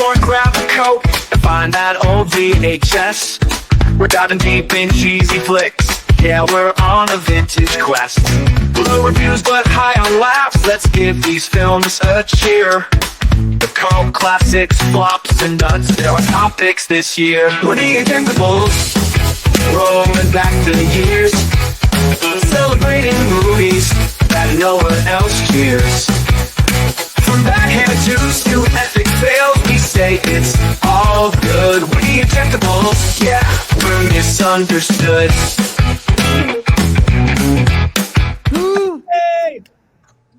popcorn, grab a Coke, and find that old VHS. We're diving deep in cheesy flicks. Yeah, we're on a vintage quest. Low reviews but high on laughs. Let's give these films a cheer. The cult classics, flops, and nuts. There are topics this year. We're the Ejectables, rolling back the years, celebrating movies that no one else cheers. From backhand twos to epic fails, we say it's all good. We're the Ejectables, yeah, we're misunderstood. Hey!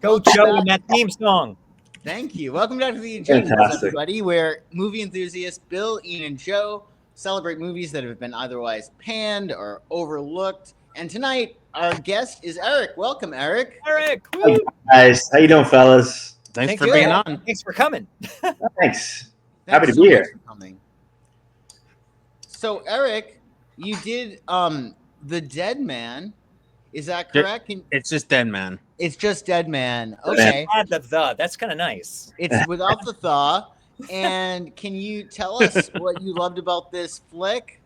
Go Joe in that theme song. Thank you. Welcome back to the Ejectables, everybody, where movie enthusiasts Bill, Ian, and Joe celebrate movies that have been otherwise panned or overlooked. And tonight, our guest is Eric. Welcome, Eric. Eric! Hey guys, how you doing, fellas? Thanks for being on. Thanks for coming. Thanks. Happy to be here. For coming. So, Eric, you did The Dead Man. Is that correct? It's just Dead Man. It's just Dead Man. Okay. Add the. That's kind of nice. It's without the thaw. And can you tell us what you loved about this flick?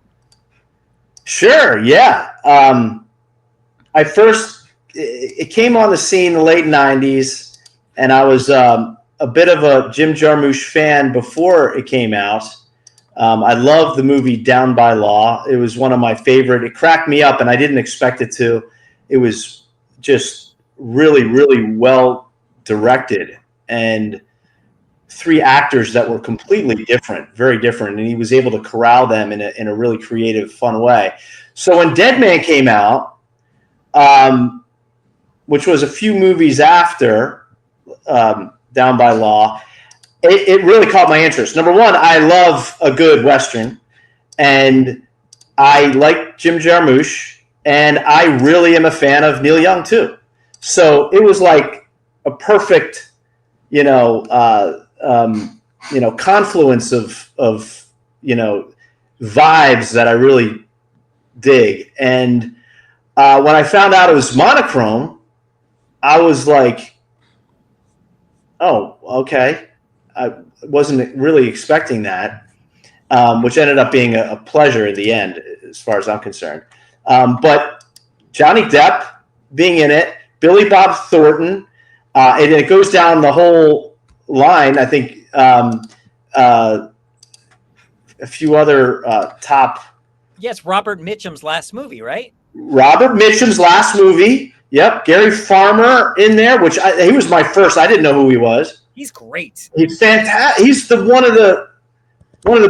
Sure, yeah. It came on the scene in the late 90s, and I was a bit of a Jim Jarmusch fan before it came out. I loved the movie Down by Law. It was one of my favorite. It cracked me up, and I didn't expect it to. It was just really, really well directed, and three actors that were completely different, very different, and he was able to corral them in a really creative, fun way. So when Dead Man came out, which was a few movies after Down by Law, it really caught my interest. Number one, I love a good Western, and I like Jim Jarmusch, and I really am a fan of Neil Young too. So it was like a perfect, confluence of vibes that I really dig. And when I found out it was monochrome, I was like, oh, okay. I wasn't really expecting that, which ended up being a pleasure in the end, as far as I'm concerned. But Johnny Depp being in it, Billy Bob Thornton, and it goes down the whole line. I think a few other top. Yes, Robert Mitchum's last movie, right? Robert Mitchum's last movie. Yep, Gary Farmer in there, which he was my first. I didn't know who he was. He's great. He's fantastic. He's one of the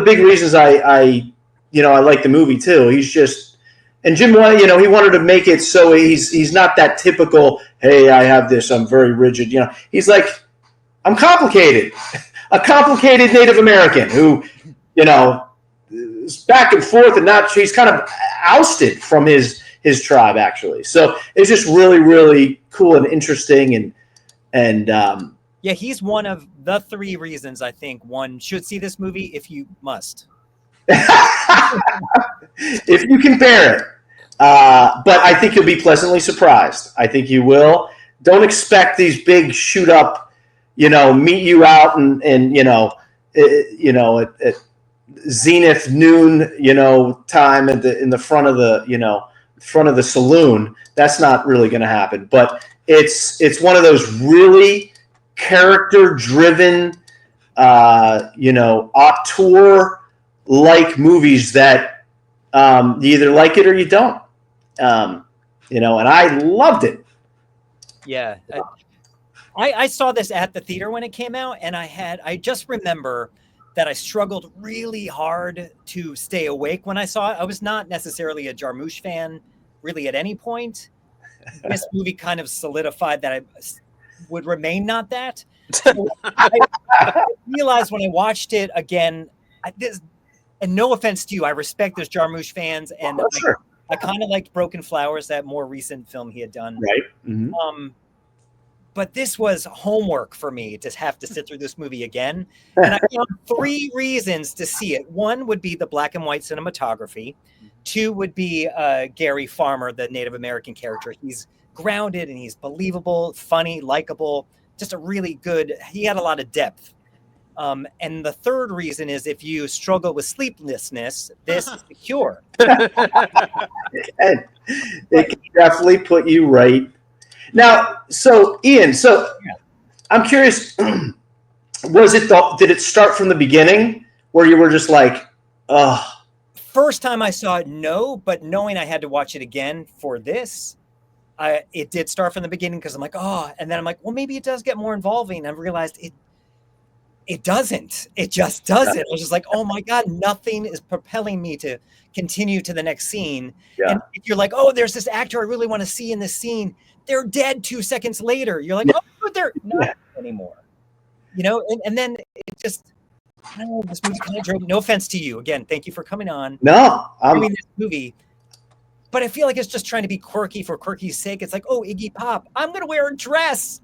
big reasons I like the movie too. He's just. And Jim, he wanted to make it so he's not that typical, hey, I have this, I'm very rigid. He's like, I'm complicated. A complicated Native American who, is back and forth and not, he's kind of ousted from his tribe, actually. So it's just really, really cool and interesting. And yeah, he's one of the three reasons I think one should see this movie if you must. If you can bear it. But I think you'll be pleasantly surprised. I think you will. Don't expect these big shoot up, meet you out and at zenith noon, time in the front of the saloon. That's not really going to happen. But it's one of those really character driven, auteur like movies that you either like it or you don't. And I loved it. Yeah. I saw this at the theater when it came out, and I just remember that I struggled really hard to stay awake when I saw it. I was not necessarily a Jarmusch fan really at any point. This movie kind of solidified that I would remain not that. So I realized when I watched it again, and no offense to you, I respect those Jarmusch fans, and sure. I kind of liked Broken Flowers, that more recent film he had done. Right. Mm-hmm. But this was homework for me to have to sit through this movie again. And I found three reasons to see it. One would be the black and white cinematography. Two would be Gary Farmer, the Native American character. He's grounded and he's believable, funny, likable, just a really good, he had a lot of depth. And the third reason is if you struggle with sleeplessness, this is the cure. And it can definitely put you right. Now, so Ian, I'm curious, did it start from the beginning where you were just like, oh? First time I saw it, no, but knowing I had to watch it again for this, it did start from the beginning because I'm like, oh, and then I'm like, well, maybe it does get more involving. I realized it doesn't. It just doesn't. I was just like, oh my God, nothing is propelling me to continue to the next scene. Yeah. And if you're like, oh, there's this actor I really want to see in this scene, they're dead 2 seconds later. You're like, oh, but they're not anymore. You know, and then it just, oh, this movie kind of drove. No offense to you. Again, thank you for coming on. No, Doing this movie. But I feel like it's just trying to be quirky for quirky's sake. It's like, oh, Iggy Pop, I'm going to wear a dress.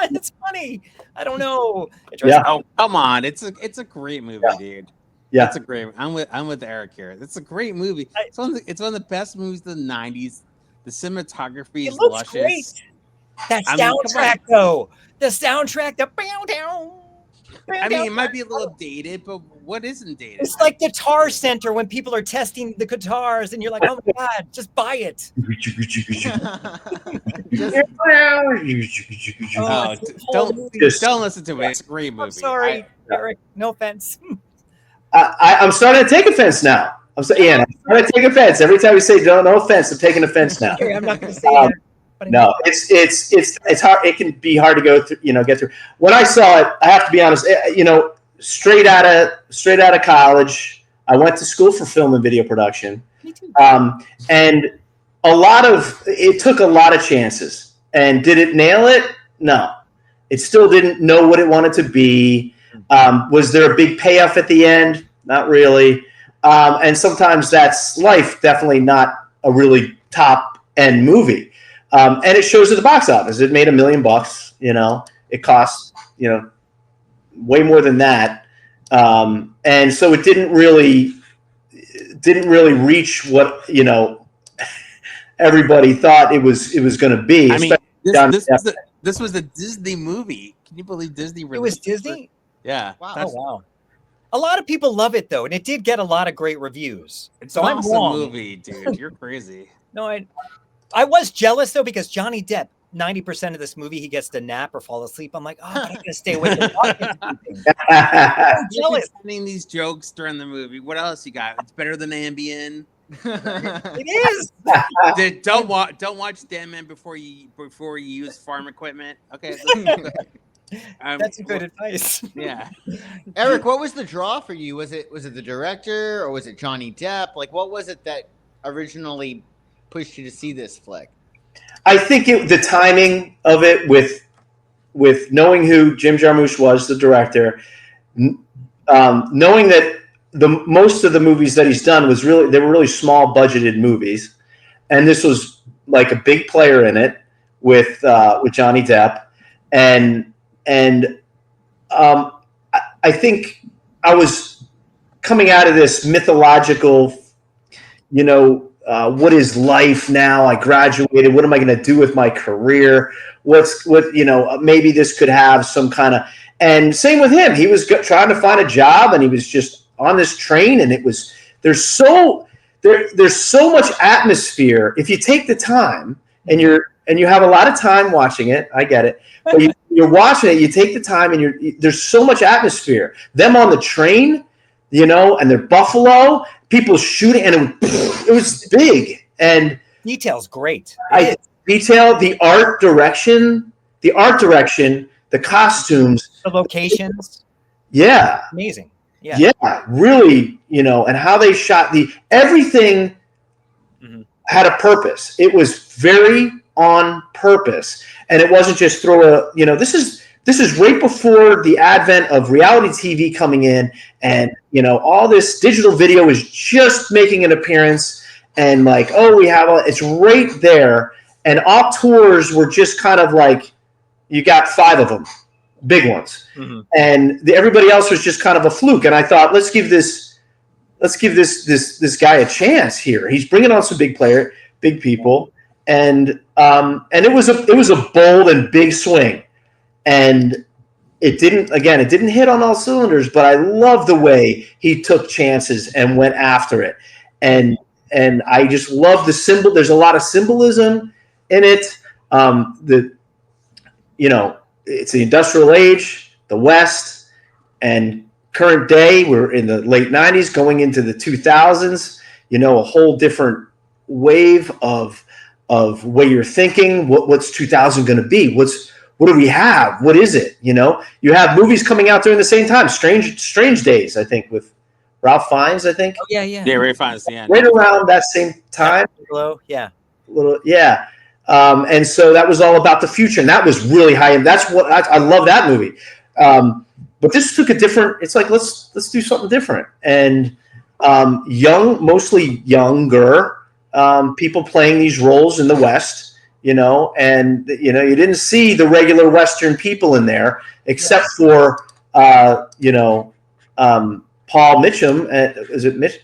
It's funny. I don't know. Yeah. Oh, come on. It's a great movie, dude. Yeah. It's a great. I'm with Eric here. It's a great movie. It's one of the best movies of the 90s. The cinematography is luscious. Great. That soundtrack, though. The soundtrack, the bow down. I mean, it might be a little dated, but what isn't dated? It's like Guitar Center when people are testing the guitars, and you're like, "Oh my God, just buy it." Don't listen to it. It's a great movie. I'm sorry, Eric. No offense. I'm starting to take offense now. I'm starting to take offense every time we say no offense. I'm taking offense now. Okay, I'm not going to say that. No, it's hard. It can be hard to go through. Get through. When I saw it, I have to be honest. Straight out of college, I went to school for film and video production. Me too. And it took a lot of chances. And did it nail it? No, it still didn't know what it wanted to be. Was there a big payoff at the end? Not really. And sometimes that's life. Definitely not a really top end movie. And it shows at the box office. It made $1 million. It cost way more than that, and so it didn't really reach what everybody thought it was going to be. I mean, this was a Disney movie. Can you believe Disney? It was Disney. Yeah. Wow. Oh, wow. A lot of people love it though, and it did get a lot of great reviews. It's an awesome movie, dude. You're crazy. No, I was jealous though because Johnny Depp, 90% of this movie, he gets to nap or fall asleep. I'm like, oh, I'm going to stay awake and watch it. I'm jealous. Sending these jokes during the movie. What else you got? It's better than Ambien. It is. Don't watch Dead Man before you use farm equipment. Okay. That's good advice. Yeah. Eric, what was the draw for you? Was it the director or was it Johnny Depp? Like, what was it that originally pushed you to see this flick? I think the timing of it with knowing who Jim Jarmusch was, the director, knowing that most of the movies that he's done they were really small budgeted movies, and this was like a big player in it with Johnny Depp, and I think I was coming out of this mythological, what is life now? I graduated. What am I going to do with my career? Maybe this could have some kind of, and same with him. He was trying to find a job and he was just on this train, and there's so much atmosphere. If you take the time and you have a lot of time watching it, I get it. But you're watching it, you take the time and there's so much atmosphere. Them on the train, and they're Buffalo, people shooting, and it was big. And detail's great. The art direction, the costumes, the locations. Yeah. Amazing. Yeah. Yeah, really, and how they shot everything had a purpose. It was very on purpose. And it wasn't just this is right before the advent of reality TV coming in, and all this digital video is just making an appearance, and it's right there, and auteurs were just kind of like, you got 5 of them, big ones, and everybody else was just kind of a fluke. And I thought, let's give this guy a chance here. He's bringing on some big people, and it was a bold and big swing. And it didn't hit on all cylinders, but I love the way he took chances and went after it. And I just love the symbol. There's a lot of symbolism in it. It's the industrial age, the West, and current day. We're in the late 90s going into the 2000s, a whole different wave of way you're thinking. What's 2000 going to be? What do we have? What is it? You have movies coming out during the same time. Strange Days, I think, with Ralph Fiennes, I think. Oh, yeah. Yeah, Ray Fiennes, yeah. Right around that same time. Yeah. Yeah. And so that was all about the future, and that was really high end. That's what I love that movie. But this took a different. It's like let's do something different, and mostly younger people playing these roles in the West. And you didn't see the regular Western people in there, except for Paul Mitchum. Is it Mitch?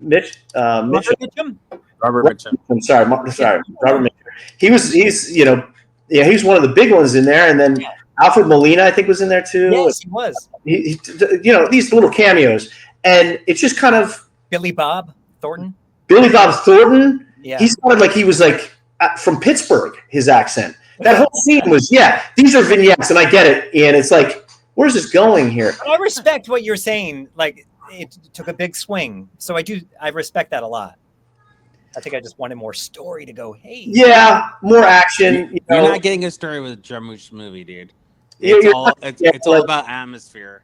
Mitchum? Robert Mitchum. I'm sorry, Robert Mitchum. He's one of the big ones in there, and then Alfred Molina, I think, was in there too. Yes, he was. These little cameos, and it's just kind of Billy Bob Thornton. Yeah, he sounded like he was like from Pittsburgh. His accent. That whole scene was these are vignettes, and I get it, and it's like, where's this going here? I respect what you're saying. Like, it took a big swing, so I respect that a lot. I think I just wanted more story to go. Hey, more action. You're not getting a story with a Jarmusch movie, dude. It's all about atmosphere.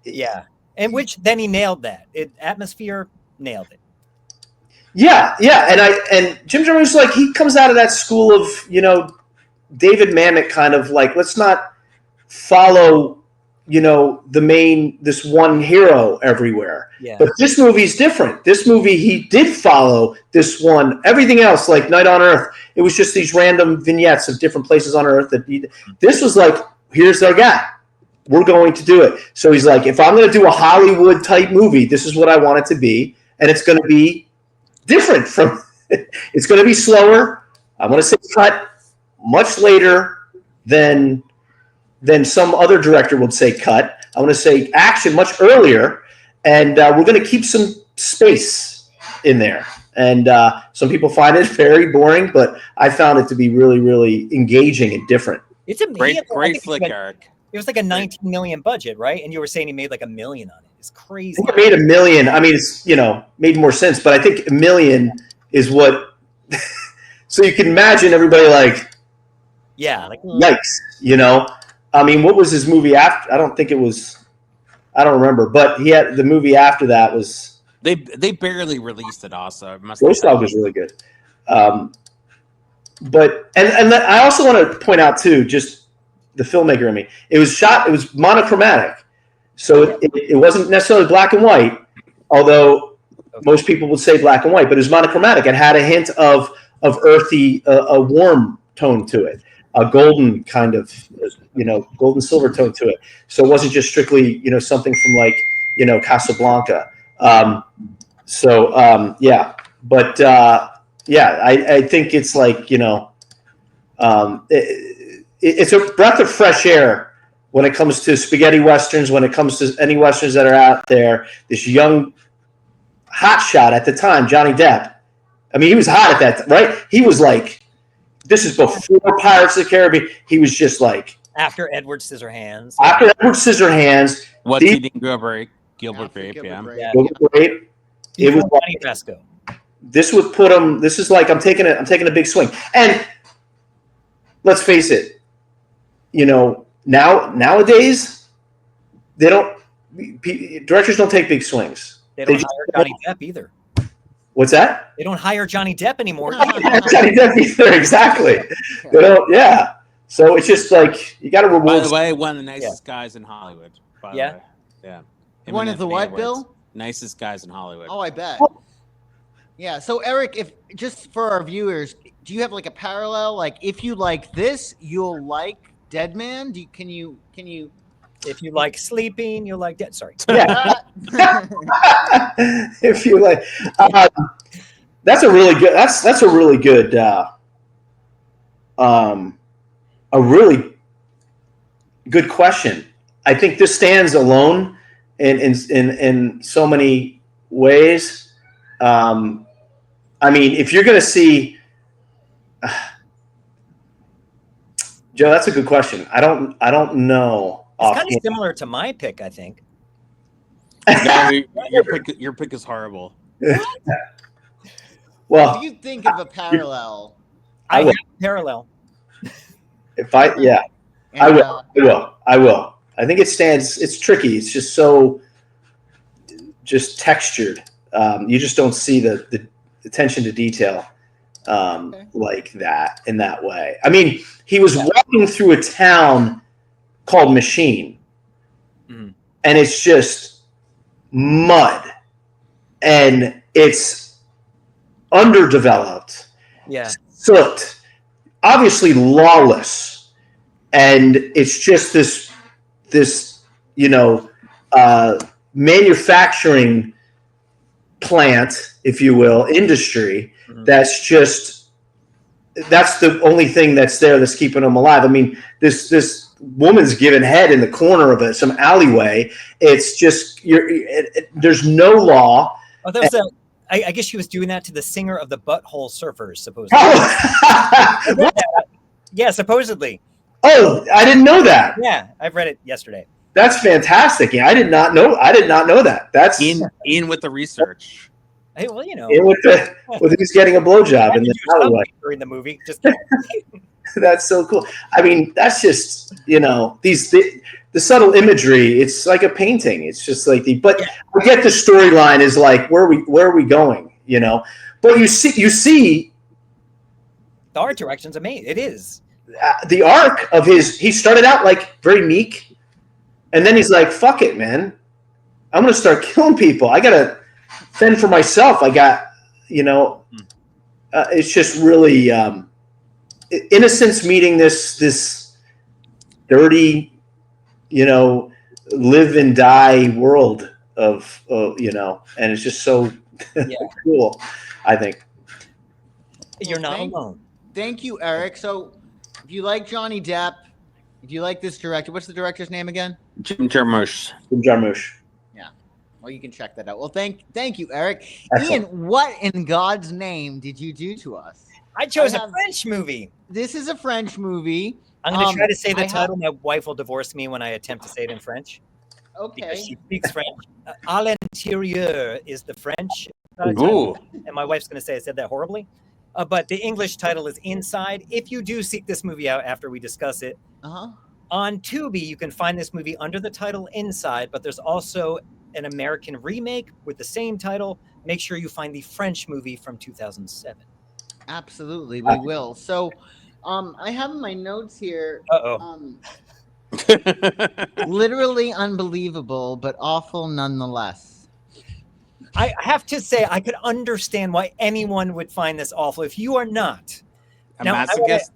Yeah, and which then he nailed that. Atmosphere nailed it. Yeah, and Jim Jarmusch, like, he comes out of that school of David Mamet kind of like, let's not follow this one hero everywhere. Yeah. But this movie's different. This movie, he did follow this one. Everything else, like Night on Earth, it was just these random vignettes of different places on Earth. This was like, here's our guy. We're going to do it. So he's like, if I'm going to do a Hollywood type movie, this is what I want it to be, and it's going to be different from. It's going to be slower. I'm going to say cut much later than some other director would say cut. I want to say action much earlier, and we're going to keep some space in there. And some people find it very boring, but I found it to be really, really engaging and different. It's a great flick, Eric. It was like a 19 million budget, right? And you were saying he made like $1 million on it. It's crazy. I think it made $1 million. I mean, it's made more sense, but I think $1 million is what. So you can imagine everybody like, yikes, I mean, what was his movie after? I don't think it was. I don't remember, but he had the movie after that was. They barely released it. Also, Ghost Dog was really good. But I also want to point out too, just the filmmaker in me. It was monochromatic, so it wasn't necessarily black and white, although most people would say black and white. But it was monochromatic. It had a hint of earthy, a warm tone to it, a golden kind of, golden silver tone to it. So it wasn't just strictly, something from like, Casablanca. I think it's like, it's a breath of fresh air when it comes to spaghetti westerns, when it comes to any westerns that are out there. This young hotshot at the time, Johnny Depp. I mean, he was hot at that, right? He was like, this is before Pirates of the Caribbean. He was just like after Edward Scissorhands. What's Eating Gilbert Grape? Gilbert Grape. It was Johnny Fresco. This would put him. This is like I'm taking a big swing. And let's face it, nowadays directors don't take big swings. They don't hire Johnny Depp either. What's that? They don't hire Johnny Depp anymore. Johnny Depp either, exactly. They don't. Yeah. So it's just like you got to reward. By the way, one of the nicest guys in Hollywood. Yeah. One of the what, Bill? Nicest guys in Hollywood. Oh, I bet. Yeah. So Eric, if just for our viewers, do you have like a parallel? Like, if you like this, you'll like Dead Man. Can you? If you like sleeping, you'll like dead. Sorry. Yeah. If you like, that's a really good. That's a really good. A really good question. I think this stands alone in so many ways. I mean, if you're going to see, Joe, that's a good question. I don't know. It's kind of similar to my pick, I think. No, your pick is horrible. Well, if you think of a parallel, I have a parallel. If I, yeah, and, I will. I think it stands. It's tricky. It's just so just textured. You just don't see the attention to detail like that in that way. I mean, he was walking through a town called Machine, and it's just mud, and it's underdeveloped. Yeah, soot, obviously lawless, and it's just this manufacturing plant, if you will, industry that's the only thing that's there that's keeping them alive. I mean, this woman's giving head in the corner of some alleyway. It's just there's no law. Oh, that was I guess she was doing that to the singer of the Butthole Surfers, supposedly. Yeah, supposedly. Oh, I didn't know that. Yeah, I've read it yesterday. That's fantastic. Yeah, I did not know that. That's in with the research. Hey, well, you know, with he's getting a blowjob in the alleyway during the movie. Just that's so cool. I mean, that's just the subtle imagery. It's like a painting. It's just like but I get the storyline is like where are we going? But you see the art direction's amazing. It is the arc of he started out like very meek, and then he's like, fuck it, man, I'm gonna start killing people. I gotta fend for myself. I got it's just really innocence meeting this dirty live and die world of and it's just so cool, I think. You're not alone. Thank you, Eric. So if you like Johnny Depp, if you like this director, what's the director's name again? Jim Jarmusch. Yeah. Well, you can check that out. Well, thank you, Eric. Excellent. Ian, what in God's name did you do to us? I chose a French movie. This is a French movie. I'm going to try to say the title. My wife will divorce me when I attempt to say it in French. Okay. Because she speaks French. À l'intérieur is the French title. And my wife's going to say I said that horribly. But the English title is Inside. If you do seek this movie out after we discuss it, on Tubi, you can find this movie under the title Inside, but there's also an American remake with the same title. Make sure you find the French movie from 2007. Absolutely, we will. So I have in my notes here, literally unbelievable, but awful nonetheless. I have to say, I could understand why anyone would find this awful. If you are not a masochist.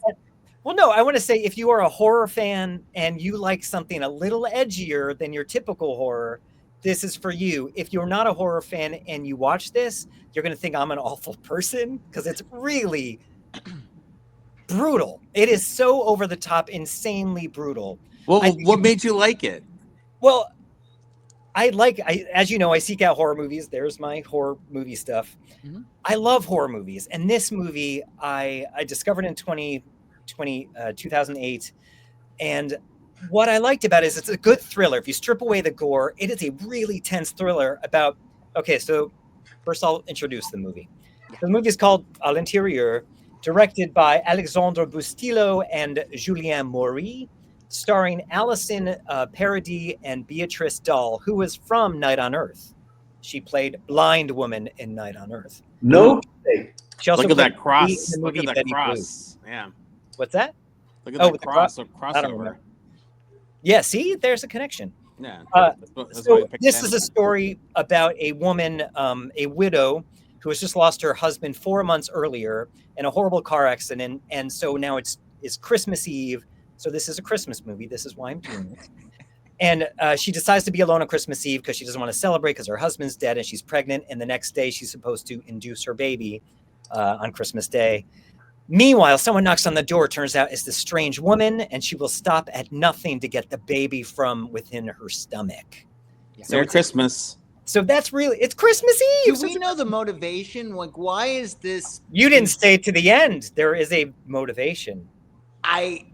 I want to say if you are a horror fan and you like something a little edgier than your typical horror, this is for you. If you're not a horror fan and you watch this, you're going to think I'm an awful person because it's really brutal. It is so over the top, insanely brutal. Well, what made you like it? Well, as you know, I seek out horror movies. There's my horror movie stuff. I love horror movies. And this movie I discovered in 2008. And what I liked about it is it's a good thriller. If you strip away the gore, it is a really tense thriller about, so first I'll introduce the movie. The movie is called À l'intérieur, directed by Alexandre Bustillo and Julien Maury, starring Alison Paradis and Beatrice Dahl, who was from Night on Earth. She played Blind Woman in Night on Earth. No. She also Look at that cross. Look at that Betty cross. Blue. Yeah. What's that? Look at that cross. I don't Crossover. remember. Yeah, see, there's a connection. Yeah. So this is a story about a woman, a widow, who has just lost her husband 4 months earlier in a horrible car accident, and so now it's Christmas Eve. So this is a Christmas movie. This is why I'm doing it. And she decides to be alone on Christmas Eve because she doesn't want to celebrate because her husband's dead and she's pregnant. And the next day she's supposed to induce her baby on Christmas Day. Meanwhile, someone knocks on the door. Turns out it's this strange woman, and she will stop at nothing to get the baby from within her stomach. So Merry Christmas. So that's really, it's Christmas Eve. Do we know the motivation? Like, why is this? You didn't stay to the end. There is a motivation. I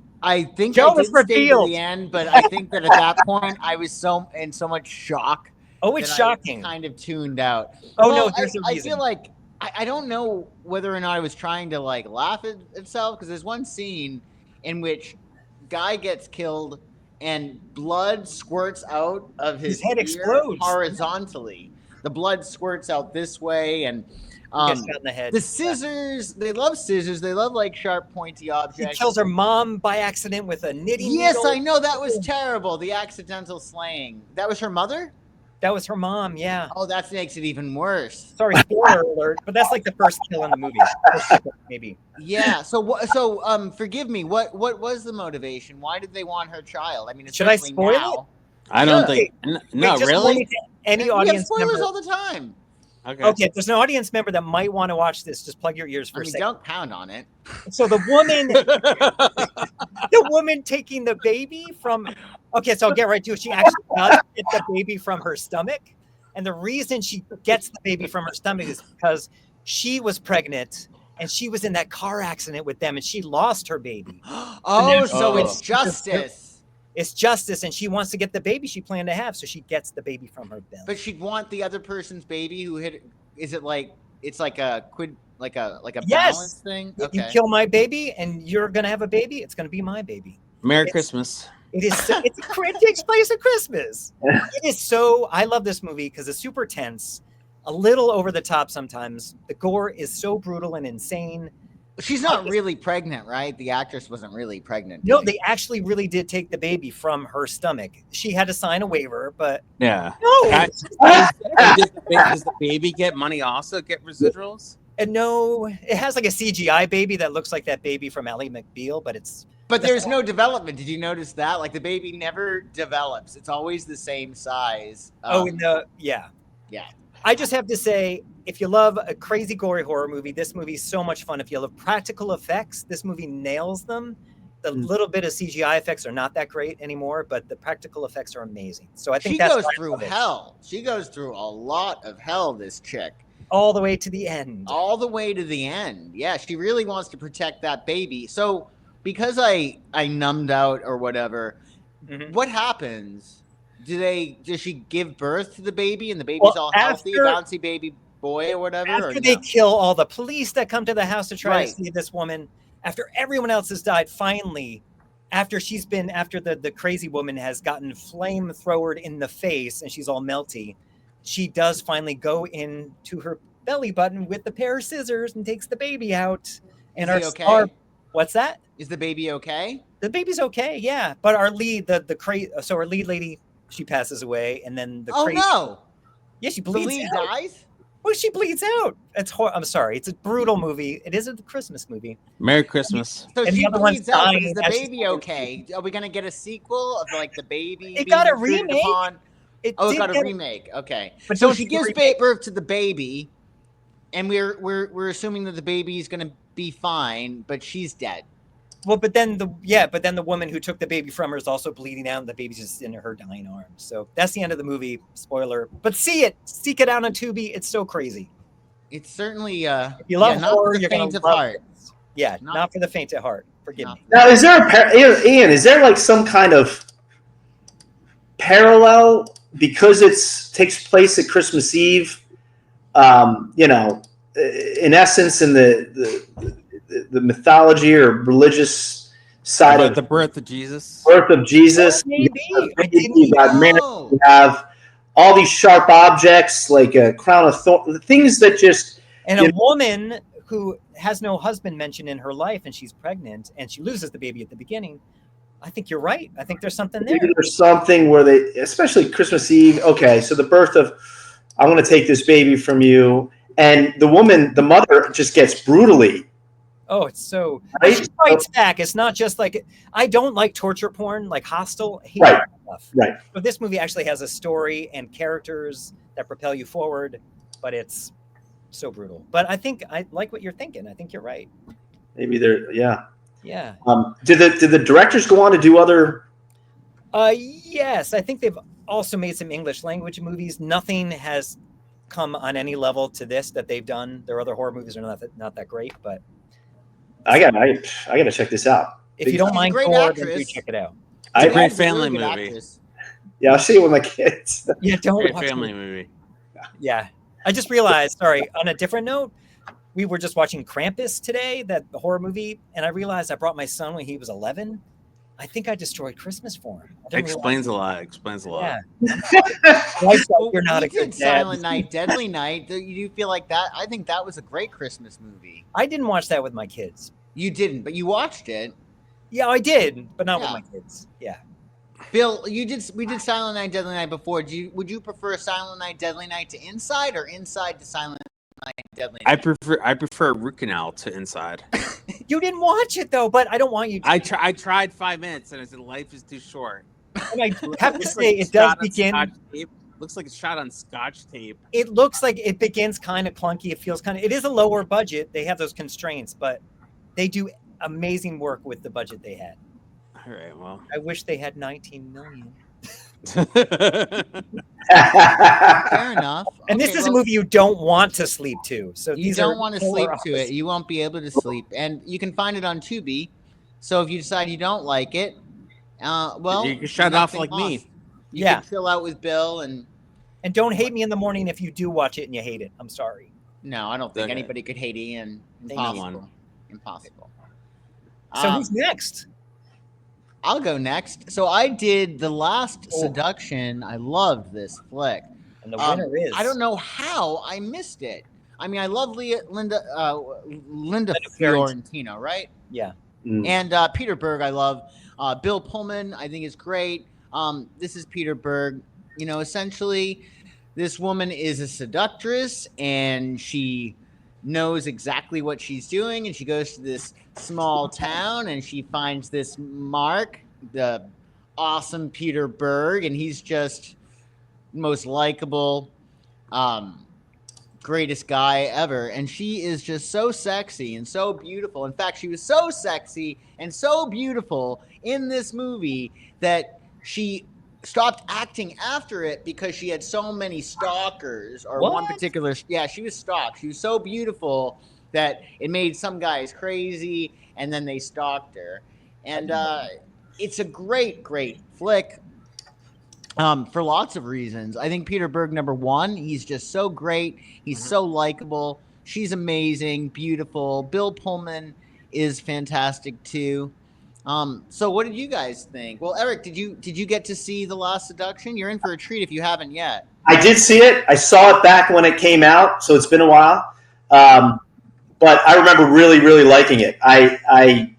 think Joe I did stay to the end, but I think that at that point I was so much shock. Oh, it's shocking. Kind of tuned out. Oh, well, no, there's a reason. I feel like I don't know whether or not I was trying to like laugh at itself, because there's one scene in which guy gets killed and blood squirts out of his head ear explodes horizontally. The blood squirts out this way, and gets shot in the head. The scissors, they love scissors. They love like sharp, pointy objects. He kills her mom by accident with a knitting Yes, needle. I know, that was terrible. The accidental slaying. That was her mother? That was her mom, yeah. Oh, that makes it even worse. Sorry, spoiler alert, but that's like the first kill in the movie, maybe. Yeah. So forgive me. What was the motivation? Why did they want her child? I mean, should I spoil it? I don't think. No, really. Any audience spoilers member all the time. Okay. If there's an audience member that might want to watch this, just plug your ears for a second. Don't pound on it. So the woman taking the baby from. Okay, so I'll get right to it. She actually does get the baby from her stomach, and the reason she gets the baby from her stomach is because she was pregnant and she was in that car accident with them, and she lost her baby. So it's justice. It's justice, and she wants to get the baby she planned to have, so she gets the baby from her belly. But she'd want the other person's baby who hit. Is it like it's like a quid, like a balance thing? Okay. You kill my baby, and you're gonna have a baby. It's gonna be my baby. Merry Christmas. It is. It takes place at Christmas. It is so. I love this movie because it's super tense, a little over the top sometimes. The gore is so brutal and insane. She's not really pregnant, right? The actress wasn't really pregnant. No, they actually really did take the baby from her stomach. She had to sign a waiver, but yeah. No. Does the baby get money? Also get residuals? And no, it has like a CGI baby that looks like that baby from Ally McBeal, but it's. But there's no development. Did you notice that? Like the baby never develops. It's always the same size. Yeah. Yeah. I just have to say, if you love a crazy gory horror movie, this movie is so much fun. If you love practical effects, this movie nails them. The little bit of CGI effects are not that great anymore, but the practical effects are amazing. So I think she goes through hell. She goes through a lot of hell, this chick. All the way to the end. All the way to the end. Yeah, she really wants to protect that baby. So because I numbed out or whatever, what happens? Does she give birth to the baby and the baby's all healthy, a bouncy baby boy or whatever? After they kill all the police that come to the house to try to save this woman, after everyone else has died, finally, after the crazy woman has gotten flamethrowered in the face and she's all melty, she does finally go into her belly button with the pair of scissors and takes the baby out. And Is he okay? What's that? Is the baby okay? The baby's okay, yeah. But our lead, our lead lady, she passes away, and then yeah, she bleeds. The lead out. dies. Well, she bleeds out. I'm sorry. It's a brutal movie. It is a Christmas movie. Merry Christmas. So she bleeds out. But is the baby okay? Are we gonna get a sequel of like the baby? It got a remake. It got a remake. Okay. But so she gives birth to the baby, and we're assuming that the baby is gonna be fine, but she's dead. Well, but then the woman who took the baby from her is also bleeding out, and the baby's just in her dying arms. So that's the end of the movie. Spoiler. But seek it out on Tubi. It's so crazy. It's certainly if you love horror, you're going to love it. Yeah, not for the faint at heart. Forgive me. Now, is there Ian? Is there like some kind of parallel because it takes place at Christmas Eve? In essence, in the mythology or religious side of the birth of Jesus. Maybe. You got Mary, you have all these sharp objects like a crown of thorns, things that just. And a woman who has no husband mentioned in her life, and she's pregnant, and she loses the baby at the beginning. I think you're right. I think there's something there. Maybe there's something where they, especially Christmas Eve. Okay, so the birth of, I want to take this baby from you, and the mother, just gets brutally. Oh, it's so. Right? She fights back. It's not just like, I don't like torture porn, like Hostel. Right. Right. But this movie actually has a story and characters that propel you forward, but it's so brutal. But I think I like what you're thinking. I think you're right. Maybe they're Yeah. Did the directors go on to do other? Yes, I think they've also made some English language movies. Nothing has come on any level to this that they've done. Their other horror movies are not that great, but I gotta check this out. if you don't mind gore, then do check it out. It's a great family movie. Yeah, I'll see it with my kids. Yeah, don't Great watch family it. movie. Yeah, I just realized. Sorry, on a different note, we were just watching Krampus today, that horror movie, and I realized I brought my son when he was 11. I think I destroyed Christmas for him. Explains a lot. Yeah. You're not a good dad. Silent Night, Deadly Night. You feel like that? I think that was a great Christmas movie. I didn't watch that with my kids. You didn't, but you watched it. Yeah, I did, but not with my kids. Yeah. Bill, we did Silent Night, Deadly Night before. Would you prefer Silent Night, Deadly Night to Inside, or Inside to Silent Night, Deadly Night? I prefer Root Canal to Inside. You didn't watch it though, but I don't want you to. I tried 5 minutes and I said life is too short. And I have to say, it does begin. Looks like it's shot on Scotch tape. It looks like it begins kind of clunky. It feels kind of. It is a lower budget. They have those constraints, but they do amazing work with the budget they had. All right. Well, I wish they had 19 million. Fair enough. And this is a movie you don't want to sleep to. So you don't want to sleep to it. You won't be able to sleep, and you can find it on Tubi. So if you decide you don't like it, well, you can shut off like me. You can chill out with Bill and don't hate me in the morning if you do watch it and you hate it. I'm sorry. No, I don't think anybody could hate Ian. Impossible. So who's next? I'll go next. So I did The Last Seduction. I loved this flick. And the winner is... I don't know how I missed it. I mean, I love Linda Fiorentino, right? Yeah. And Peter Berg, I love. Bill Pullman, I think is great. This is Peter Berg. You know, essentially, this woman is a seductress, and she knows exactly what she's doing, and she goes to this small town, and she finds this Mark, the awesome Peter Berg, and he's just most likable, greatest guy ever, and she is just so sexy and so beautiful. In fact, she was so sexy and so beautiful in this movie that she stopped acting after it because she had so many stalkers, or one particular. Yeah, she was stalked. She was so beautiful that it made some guys crazy, and then they stalked her. And it's a great flick for lots of reasons. I think Peter Berg, number one, he's just so great. He's so likable. She's amazing, beautiful. Bill Pullman is fantastic too. So what did you guys think? Well, Eric, did you get to see The Last Seduction? You're in for a treat if you haven't yet. I did see it. I saw it back when it came out, so it's been a while. But I remember really liking it. I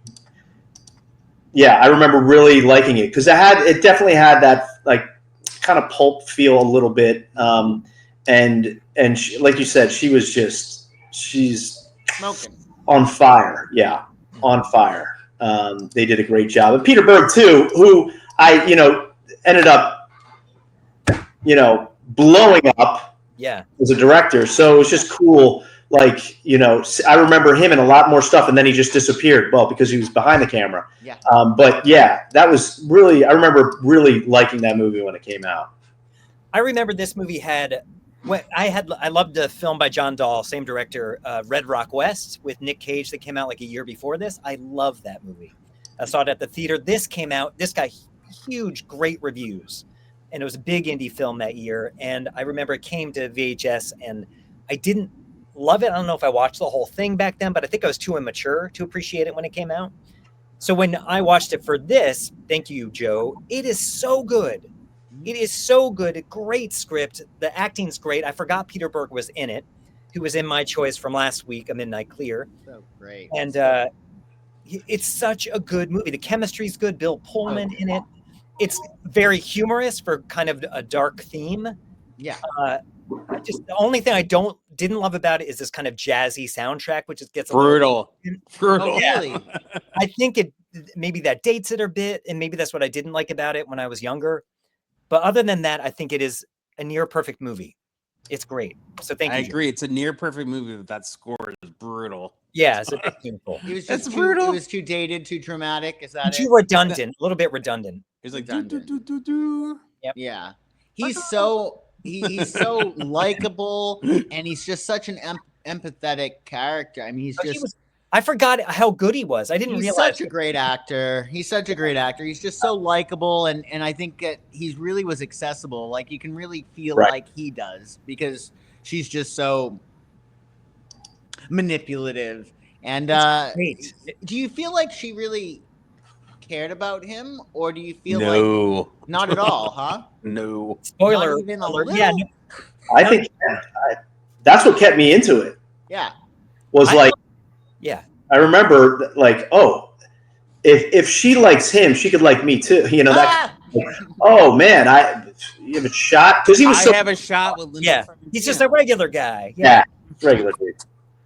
remember really liking it because it definitely had that like kind of pulp feel a little bit. And she, like you said, she's smoking on fire. Yeah, on fire. They did a great job. And Peter Berg too, who I, ended up, blowing up as a director. So it was just cool. Like, I remember him in a lot more stuff, and then he just disappeared. Well, because he was behind the camera. Yeah. But yeah, that was really, I remember really liking that movie when it came out. I remember this movie I loved the film by John Dahl, same director, Red Rock West with Nick Cage that came out like a year before this. I love that movie. I saw it at the theater. This came out, this got huge, great reviews. And it was a big indie film that year. And I remember it came to VHS and I didn't love it. I don't know if I watched the whole thing back then, but I think I was too immature to appreciate it when it came out. So when I watched it for this, thank you, Joe, it is so good. It is so good. Great script. The acting's great. I forgot Peter Berg was in it, who was in my choice from last week, A Midnight Clear. So great. And it's such a good movie. The chemistry's good. Bill Pullman in it. It's very humorous for kind of a dark theme. Yeah. Just the only thing I didn't love about it is this kind of jazzy soundtrack, which just gets brutal. Oh, really? I think maybe that dates it a bit, and maybe that's what I didn't like about it when I was younger. But other than that, I think it is a near perfect movie. It's great. So thank you. I agree. It's a near perfect movie, but that score is brutal. Yeah, it's a bit painful. It was That's just brutal. It was too dated, too dramatic. Is that Too it? redundant, a little bit redundant. It's like Redundant. Yep. Yeah, he's so likable, and he's just such an empathetic character. I mean, he's just. I forgot how good he was. I didn't He's realize. such a great actor. He's such a great actor. He's just so likable, and I think that he really was accessible. Like you can really feel like he does because she's just so manipulative. And do you feel like she really cared about him, or do you feel like not at all, huh? No. Spoiler Not even a alert. little? Yeah, no, I think that's what kept me into it. Yeah. Was yeah. I remember like, oh, if she likes him, she could like me too. You know that. Oh man, you have a shot because he was. I have a shot with Linda. Yeah, he's just a regular guy. Yeah, regular dude.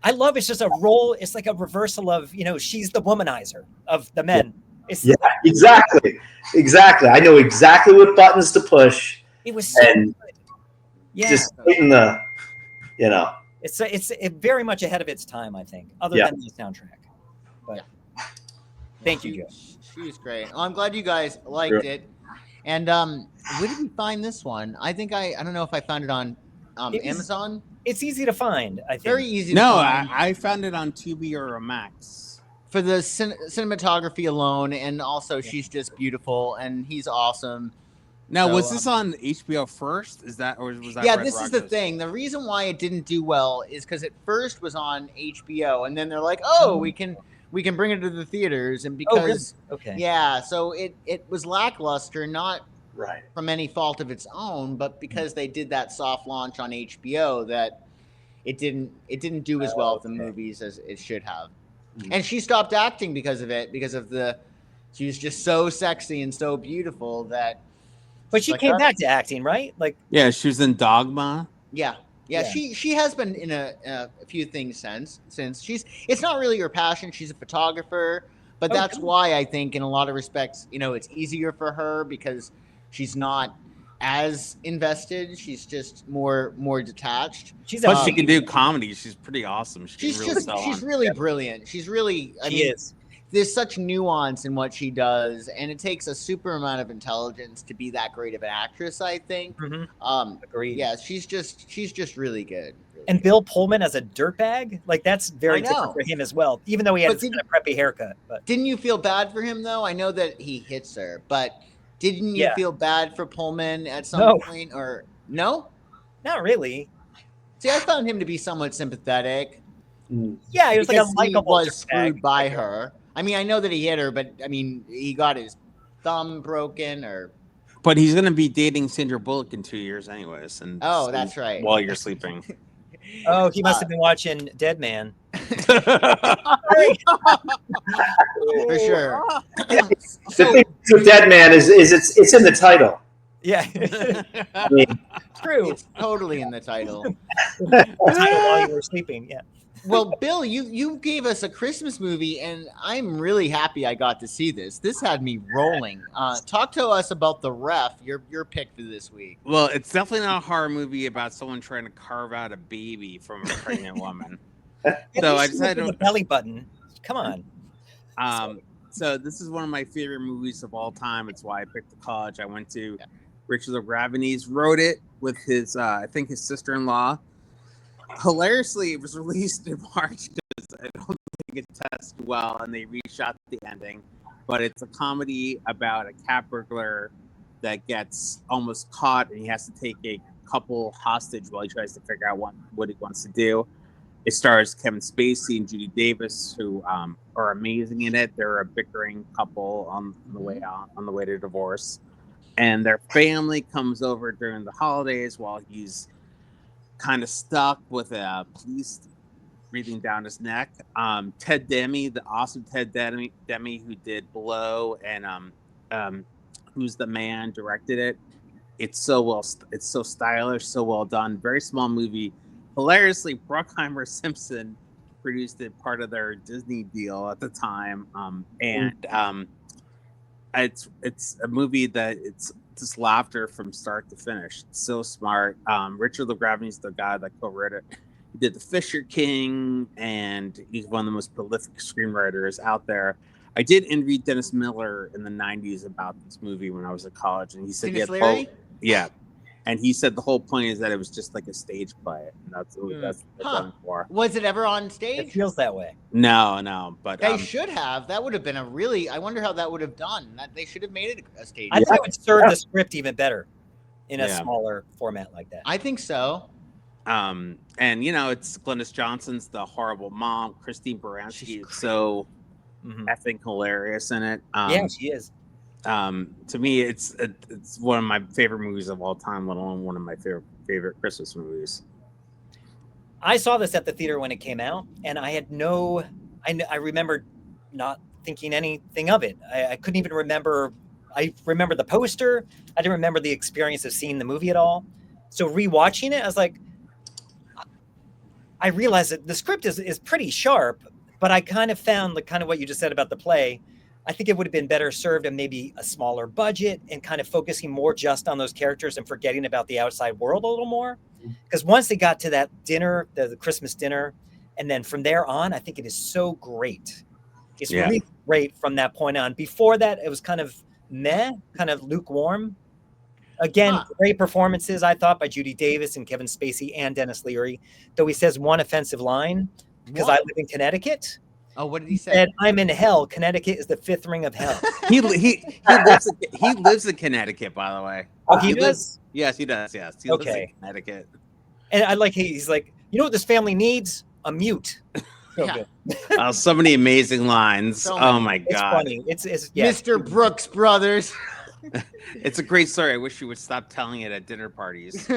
I love it's just a role. It's like a reversal of she's the womanizer of the men. Yeah, exactly. I know exactly what buttons to push. It was so good. Yeah, just hitting the, It's very much ahead of its time, I think, other than the soundtrack. But thank you, Joe. She's great. Well, I'm glad you guys liked it. And where did we find this one? I think I don't know if I found it on Amazon. It's easy to find, I think. Very easy to find. I found it on Tubi or a Max. For the cinematography alone, and also she's just beautiful, and he's awesome. Now, was this on HBO first? Is that, or was that? Yeah, Red this is the thing. The reason why it didn't do well is because it first was on HBO, and then they're like, "Oh, we can bring it to the theaters," and because so it was lackluster, not from any fault of its own, but because they did that soft launch on HBO, that it didn't do as well with the movies as it should have. And she stopped acting because of it, she was just so sexy and so beautiful that. But she came back to acting, right? Like, yeah, she was in Dogma. Yeah. She has been in a few things since it's not really her passion. She's a photographer, but that's why I think in a lot of respects, it's easier for her because she's not as invested. She's just more detached. Plus, she can do comedy. She's pretty awesome. She's really brilliant. She's really. She is. There's such nuance in what she does, and it takes a super amount of intelligence to be that great of an actress, I think. Agreed. Yeah, she's just really good. And Bill Pullman as a dirtbag, like that's very different for him as well. Even though he had a kind of preppy haircut. But didn't you feel bad for him though? I know that he hits her, but didn't you feel bad for Pullman at some point, or no? Not really. See, I found him to be somewhat sympathetic. Yeah, he was like a likable. He was screwed by her. I mean, I know that he hit her, but I mean, he got his thumb broken, But he's going to be dating Sandra Bullock in 2 years, anyways. And that's right. While you're sleeping. Oh, he must have been watching Dead Man. For sure. The thing with Dead Man is it's in the title. Yeah. I mean, true. It's totally in the title. While you were sleeping, yeah. Well, Bill, you gave us a Christmas movie, and I'm really happy I got to see this. This had me rolling. Talk to us about The Ref, your pick for this week. Well, it's definitely not a horror movie about someone trying to carve out a baby from a pregnant woman. So I decided the belly button. Come on. So this is one of my favorite movies of all time. It's why I picked the college I went to. Richard O'Gravenese wrote it with his, I think, his sister-in-law. Hilariously, it was released in March because I don't think it tested well, and they reshot the ending. But it's a comedy about a cat burglar that gets almost caught, and he has to take a couple hostage while he tries to figure out what he wants to do. It stars Kevin Spacey and Judy Davis, who are amazing in it. They're a bickering couple on the way to divorce, and their family comes over during the holidays while he's kind of stuck with a police breathing down his neck. Ted Demme, the awesome Ted Demme who did Blow and Who's the Man, directed it. It's so stylish, so well done. Very small movie. Hilariously, Bruckheimer Simpson produced it, part of their Disney deal at the time. It's a movie that just laughter from start to finish. It's so smart. Richard LaGraveny's the guy that co-wrote it. He did The Fisher King, and he's one of the most prolific screenwriters out there. I did interview Dennis Miller in the 90s about this movie when I was at college, and he said Denis Leary? yeah. And he said the whole point is that it was just like a stage play. And that's what they're going for. Was it ever on It stage? feels that way. No, but They should have. That would have been I wonder how that would have done. That they should have made it a stage. I think it would serve the script even better in a Yeah. smaller format like that. I think so. and it's Glynis Johnson's the horrible mom. Christine Baranski is so effing hilarious in it. Yeah, she is. To me, it's one of my favorite movies of all time, let alone one of my favorite Christmas movies. I saw this at the theater when it came out, and I had I remember not thinking anything of it. I couldn't even remember. I remember the poster. I didn't remember the experience of seeing the movie at all. So rewatching it, I was like, I realized that the script is pretty sharp, but I kind of found kind of what you just said about the play. I think it would have been better served in maybe a smaller budget and kind of focusing more just on those characters and forgetting about the outside world a little more. Because once they got to that dinner, the Christmas dinner, and then from there on, I think it is so great. It's really great from that point on. Before that, it was kind of meh, kind of lukewarm. Again, great performances, I thought, by Judy Davis and Kevin Spacey and Denis Leary. Though he says one offensive line, because I live in Connecticut. Oh, what did he say? Said, I'm in hell. Connecticut is the fifth ring of hell. He lives in Connecticut, by the way. Oh, he does? Yes, he does. Yes, he lives in Connecticut. And I like he's like, you know what this family needs? A mute. So many amazing lines. Oh my god, it's funny. It's Mr. Brooks Brothers. It's a great story. I wish you would stop telling it at dinner parties.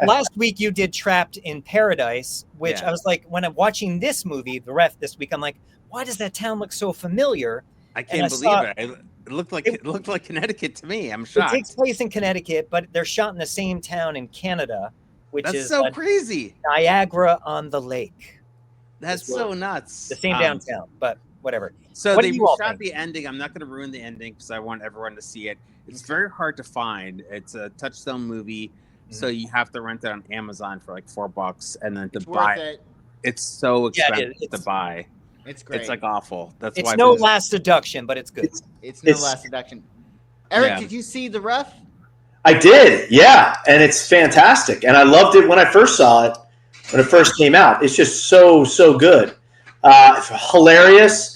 Last week you did Trapped in Paradise, which I was like, when I'm watching this movie, The Ref, this week, I'm like, why does that town look so familiar? I can't believe it. It looked like Connecticut to me. I'm shocked. It takes place in Connecticut, but they're shot in the same town in Canada, which is so crazy. Niagara on the Lake. That's so nuts. The same downtown, but whatever. So they shot the ending. I'm not going to ruin the ending because I want everyone to see it. It's very hard to find. It's a Touchstone movie, so you have to rent it on Amazon for like $4, and then to buy it. It's so expensive to buy. It's great. It's like awful. That's it's why no Last Seduction, but it's good. It's no Last Seduction. Eric, did you see The Ref? I did, yeah, and it's fantastic, and I loved it when I first saw it. When it first came out, it's just so good, hilarious.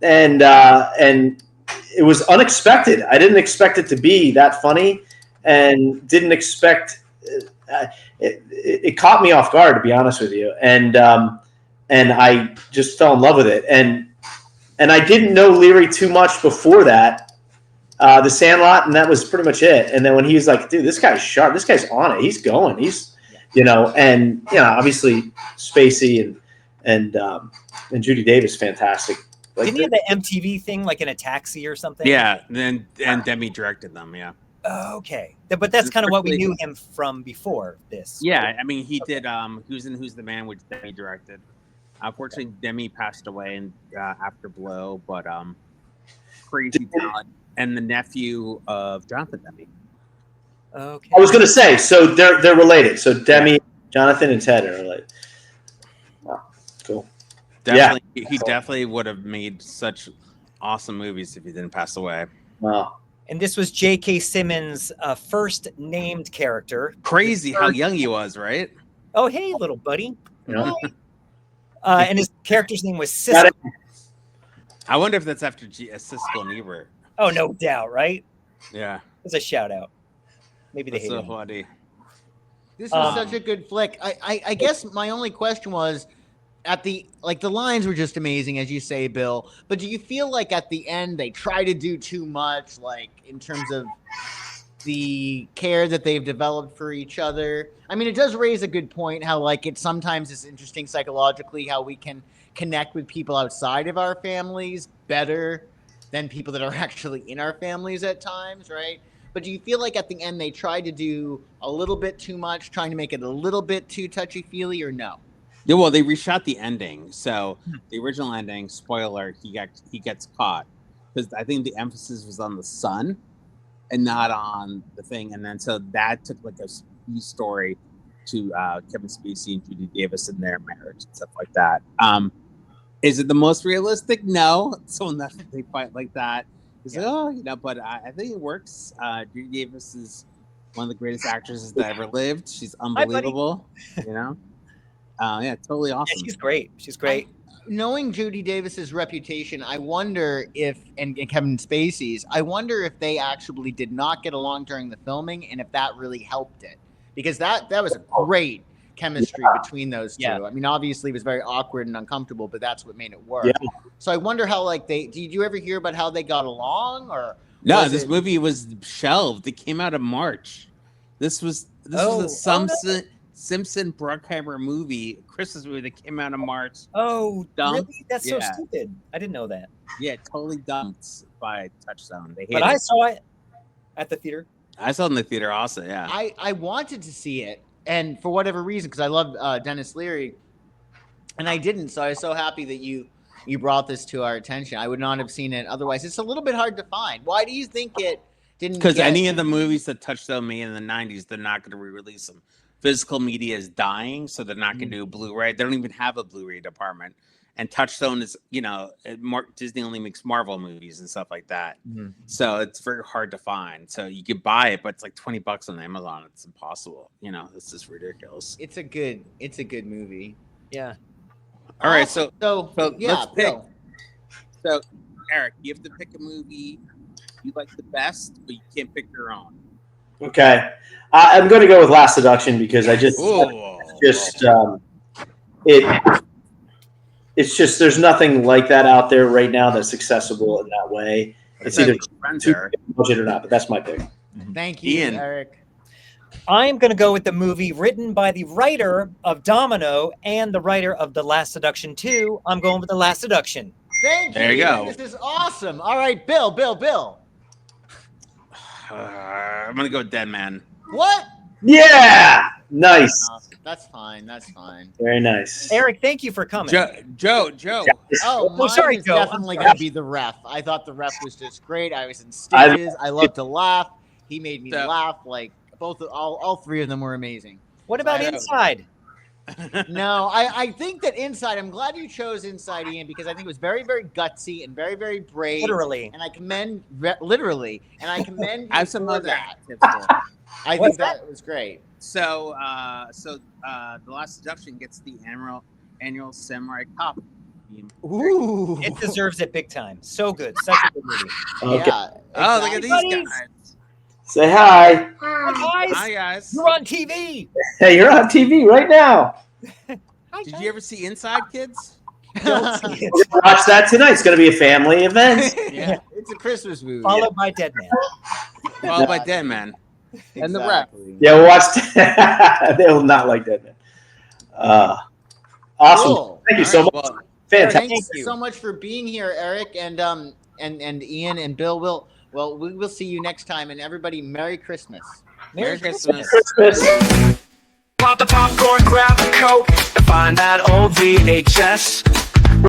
And it was unexpected. I didn't expect it to be that funny, and didn't expect it caught me off guard, to be honest with you. And I just fell in love with it. And I didn't know Leary too much before that. The Sandlot, and that was pretty much it. And then when he was like, "Dude, this guy's sharp. This guy's on it. He's going. He's obviously Spacey and Judy Davis, fantastic." Like, didn't he have the MTV thing, like in a taxi or something? Yeah, and Demi directed them. Yeah. Okay, but that's kind of what we knew him from before this. Yeah, I mean, he did. Who's the Man, which Demi directed. Unfortunately, Demi passed away after Blow, but crazy talent, and the nephew of Jonathan Demme. Okay. I was going to say, so they're related. So Demi, Jonathan, and Ted are related. Wow, cool. Definitely, he definitely would have made such awesome movies if he didn't pass away. Wow. And this was J.K. Simmons' first named character. Crazy how young he was, right? Oh, hey, little buddy. Yeah. And his character's name was Siskel. I wonder if that's after Siskel and Ebert. Oh, no doubt, right? Yeah. It's a shout out. Maybe they hate him. So funny. This was such a good flick. I guess my only question was, the lines were just amazing, as you say, Bill. But do you feel like at the end they try to do too much, like in terms of the care that they've developed for each other? I mean, it does raise a good point how it sometimes is interesting psychologically how we can connect with people outside of our families better than people that are actually in our families at times, right? But do you feel like at the end they tried to do a little bit too much, trying to make it a little bit too touchy-feely, or no? Yeah, well, they reshot the ending. So the original ending, spoiler, he gets caught, because I think the emphasis was on the son, and not on the thing. And then so that took like a story to Kevin Spacey and Judy Davis in their marriage and stuff like that. Is it the most realistic? No. So when they fight like that, it's like, oh, you know, but I think it works. Judy Davis is one of the greatest actresses that ever lived. She's unbelievable. You know? Yeah, totally awesome. Yeah, she's great. She's great. Knowing Judy Davis's reputation, I wonder if, and Kevin Spacey's, I wonder if they actually did not get along during the filming and if that really helped it. Because that was a great chemistry between those two. I mean, obviously it was very awkward and uncomfortable, but that's what made it work. So I wonder how, like, did you ever hear about how they got along? Or no, this movie was shelved. It came out in March. This was a Simpson Bruckheimer movie, Christmas movie that came out in March. Oh, dumped. Really? That's so stupid. I didn't know that. Yeah, totally dumped by Touchstone. They hated But I saw it at the theater. I saw it in the theater also, yeah. I wanted to see it, and for whatever reason, because I love Denis Leary, and I didn't. So I was so happy that you brought this to our attention. I would not have seen it otherwise. It's a little bit hard to find. Why do you think it didn't? Because any of the movies that Touchstone made in the 90s, they're not going to re-release them. Physical media is dying, so they're not going to do Blu-ray. They don't even have a Blu-ray department. And Touchstone is, you know, Disney only makes Marvel movies and stuff like that. So it's very hard to find. So you can buy it, but it's like $20 on Amazon. It's impossible. You know, it's just ridiculous. It's a good movie. Yeah. All right, so yeah, let's pick. So Eric, you have to pick a movie you like the best, but you can't pick your own. Okay. I'm going to go with Last Seduction because I just it's just there's nothing like that out there right now that's accessible in that way. It's either too budget or not, but that's my pick. Thank you, Ian. Eric. I'm going to go with the movie written by the writer of Domino and the writer of The Last Seduction 2. I'm going with The Last Seduction. Thank you. There you go. This is awesome. All right, Bill. I'm going to go with Dead Man. What? Yeah. Nice. That's fine. Very nice. Eric, thank you for coming. Joe. Oh, mine sorry, is Joe. definitely going to be the ref. I thought the ref was just great. I was in stitches. I love to laugh. He made me laugh. Like all three of them were amazing. What about Inside? No, I think that Inside. I'm glad you chose Inside, Ian, because I think it was very, very gutsy and very, very brave. Literally. And I commend you I have some for other that. tips for it. I think that was great. So The Last Seduction gets the annual Samurai Cop. Ooh. It deserves it big time. So good. Such a good movie. Okay. Yeah. Oh, look at these Buddies. guys. Say hi. Hi, guys. Hi, guys. You're on TV. Hey, you're on TV right now. Did you ever see Inside, kids? Don't see it. We're gonna watch that tonight. It's going to be a family event. Yeah, it's a Christmas movie. Followed by Dead Man. Followed by Dead Man. And the rep. Yeah. Yeah, we'll watch. They will not like that. Awesome. Cool. Thank you so much. Well, Fantastic. Thanks so much for being here, Eric, and Ian and Bill. We will see you next time, and everybody, Merry Christmas. Merry Christmas. Christmas. Pop the popcorn, grab a Coke, and find that old VHS.